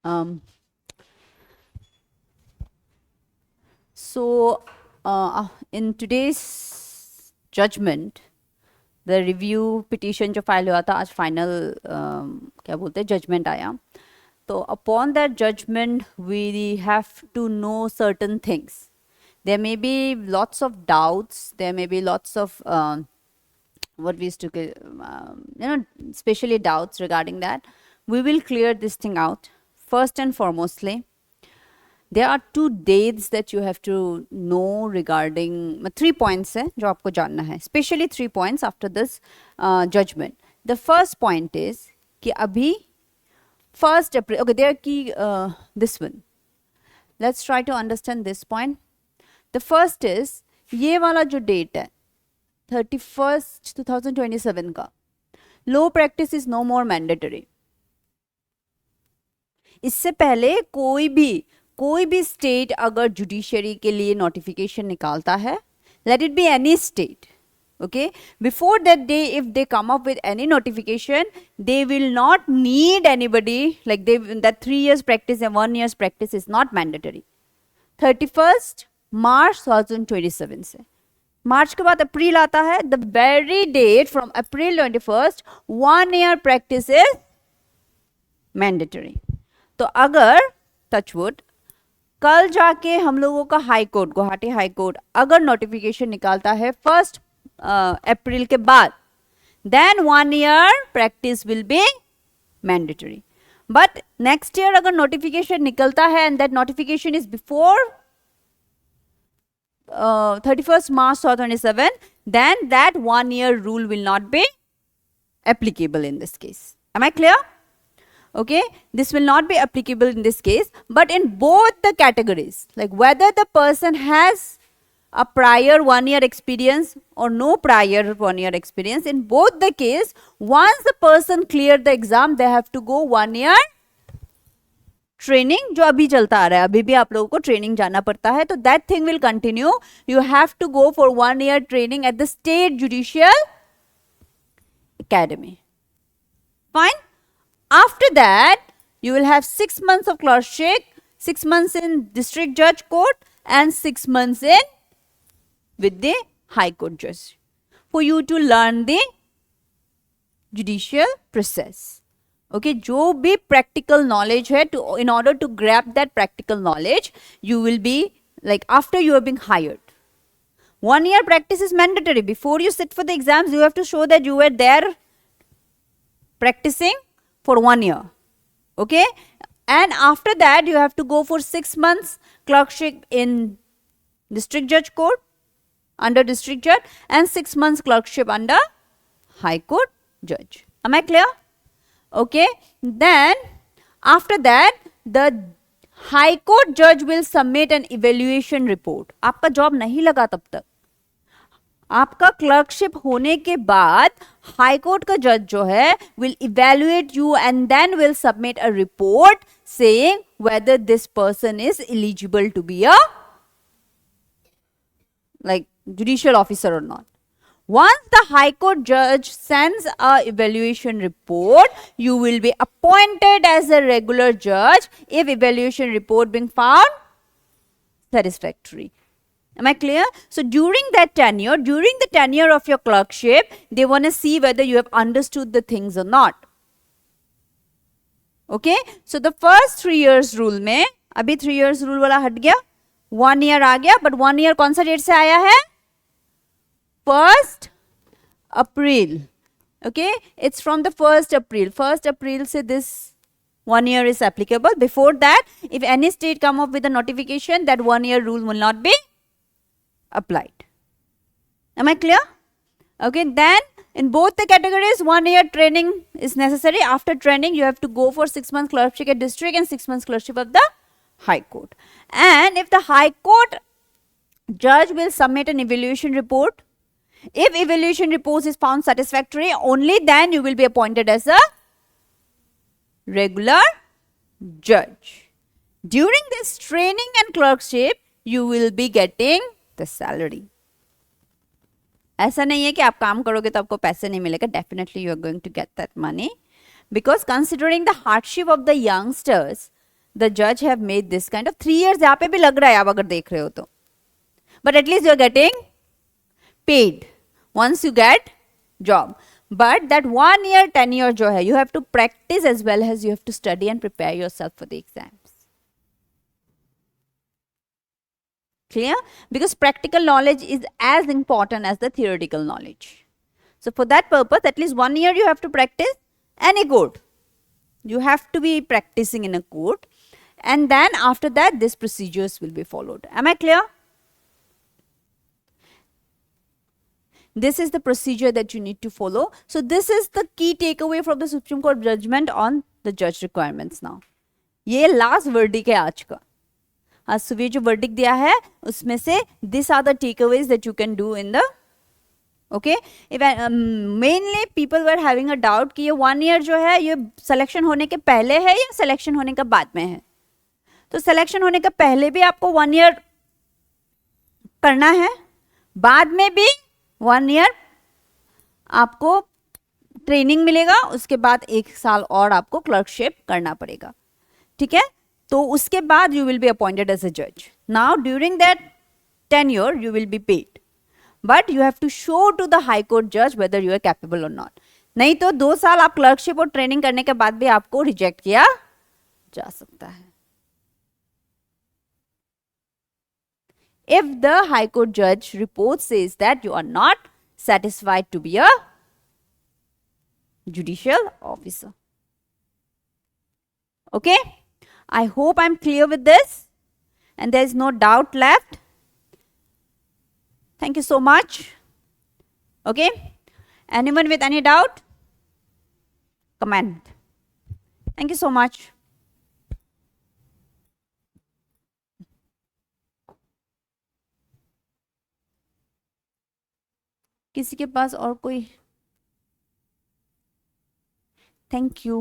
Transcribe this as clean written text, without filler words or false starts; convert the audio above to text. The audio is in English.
Um, so in today's judgment, the review petition जो file हुआ था आज फाइनल क्या बोलते हैं जजमेंट आया. तो upon that judgment we have to know certain things. There may be lots of doubts, there may be lots of what we used to especially doubts regarding that. We will clear this thing out. First and foremostly, there are two dates that you have to know regarding 3 points है जो आपको जानना है, especially 3 points after this judgment. The first point is कि अभी 1st April, okay, there key this one. Let's try to understand this point. The first is ये वाला जो date है 31st 2027 का, law practice is no more mandatory. इससे पहले कोई भी स्टेट अगर जुडिशरी के लिए नोटिफिकेशन निकालता है, let it be any state, okay, before that day if they come up with any notification, they will not need anybody, like that 3 years practice and 1 year's practice is not mandatory. 31st March 2027 से मार्च के बाद अप्रैल आता है, the very date from April 21st 1 year practice is mandatory. तो अगर touchwood कल जाके हम लोगों का high court, Guwahati high court अगर नोटिफिकेशन निकालता है 1st अप्रैल के बाद, then 1 year practice will be mandatory. But next year अगर नोटिफिकेशन निकलता है and that notification is before 31st March 2027, then that 1 year rule will not be applicable in this case. Am I clear? Okay, this will not be applicable in this case, but in both the categories, like whether the person has a prior 1 year experience or no prior 1 year experience, in both the case, once the person cleared the exam, they have to go 1 year training जो अभी चलता आ रहा है, अभी भी आप लोगों को ट्रेनिंग जाना पड़ता है, तो that thing will continue. You have to go for 1 year training at the state judicial academy. Fine. After that, you will have 6 months of clerkship, 6 months in district judge court, and 6 months in with the high court judge for you to learn the judicial process. Okay, जो भी practical knowledge है, to in order to grab that practical knowledge, you will be like after you have been hired. 1 year practice is mandatory. Before you sit for the exams, you have to show that you were there practicing for 1 year. Okay, and after that you have to go for 6 months clerkship in district judge court under district judge and 6 months clerkship under high court judge. Am I clear? Okay, then after that the high court judge will submit an evaluation report. आपका job नहीं लगा तब तक, आपका clerkship होने के बाद high court का जज जो है will evaluate you and then will submit a report saying whether this person is eligible to be a like judicial officer or not. Once the high court judge sends a evaluation report, you will be appointed as a regular judge if evaluation report being found satisfactory. Am I clear? So during that tenure, during the tenure of your clerkship, they want to see whether you have understood the things or not. Okay? So the first 3 years rule में, अभी 3 years rule वाला हट गया, 1 year आ गया, but 1 year कौन सा date से आया है? 1st April. Okay? It's from the 1st April. 1st April से this 1 year is applicable. Before that, if any state come up with a notification, that 1 year rule will not be applied. Am I clear? Okay, then in both the categories 1 year training is necessary. After training you have to go for 6 months clerkship at district and 6 months clerkship of the high court. And if the high court judge will submit an evaluation report, if evaluation report is found satisfactory, only then you will be appointed as a regular judge. During this training and clerkship you will be getting the salary. ऐसा नहीं है कि आप काम करोगे तो आपको पैसे नहीं मिलेगा. Definitely you are going to get that money, because considering the hardship of the youngsters, the judge have made this kind of 3 years यहाँ पे भी लग रहा है आप अगर देख रहे हो तो, but at least you are getting paid once you get job. But that 1 year tenure जो है, you have to practice as well as you have to study and prepare yourself for the exams. Clear? Because practical knowledge is as important as the theoretical knowledge. So for that purpose, at least 1 year you have to practice any code. You have to be practicing in a code, and then after that, these procedures will be followed. Am I clear? This is the procedure that you need to follow. So this is the key takeaway from the Supreme Court judgment on the judge requirements now. ये last verdict है आज का. आज सुबह जो verdict दिया है उसमें से these are the takeaways that you can do in the, okay. If mainly people were having a doubt कि ये 1 year जो है ये selection होने के पहले है या selection होने के बाद में है. तो selection होने के पहले भी आपको 1 year करना है, बाद में भी 1 year आपको ट्रेनिंग मिलेगा, उसके बाद 1 साल और आपको क्लर्कशिप करना पड़ेगा. ठीक है, तो उसके बाद you will be appointed as a जज. Now during that tenure you will be paid, but you have to show to the high court judge whether you are capable or not. नहीं तो 2 साल आप क्लर्कशिप और training करने के बाद भी आपको रिजेक्ट किया जा सकता है. If the high court judge report says that you are not satisfied to be a judicial officer. Okay, I hope I'm clear with this and there is no doubt left. Thank you so much. Okay, anyone with any doubt? Comment. Thank you so much. किसी के पास और कोई? Thank you.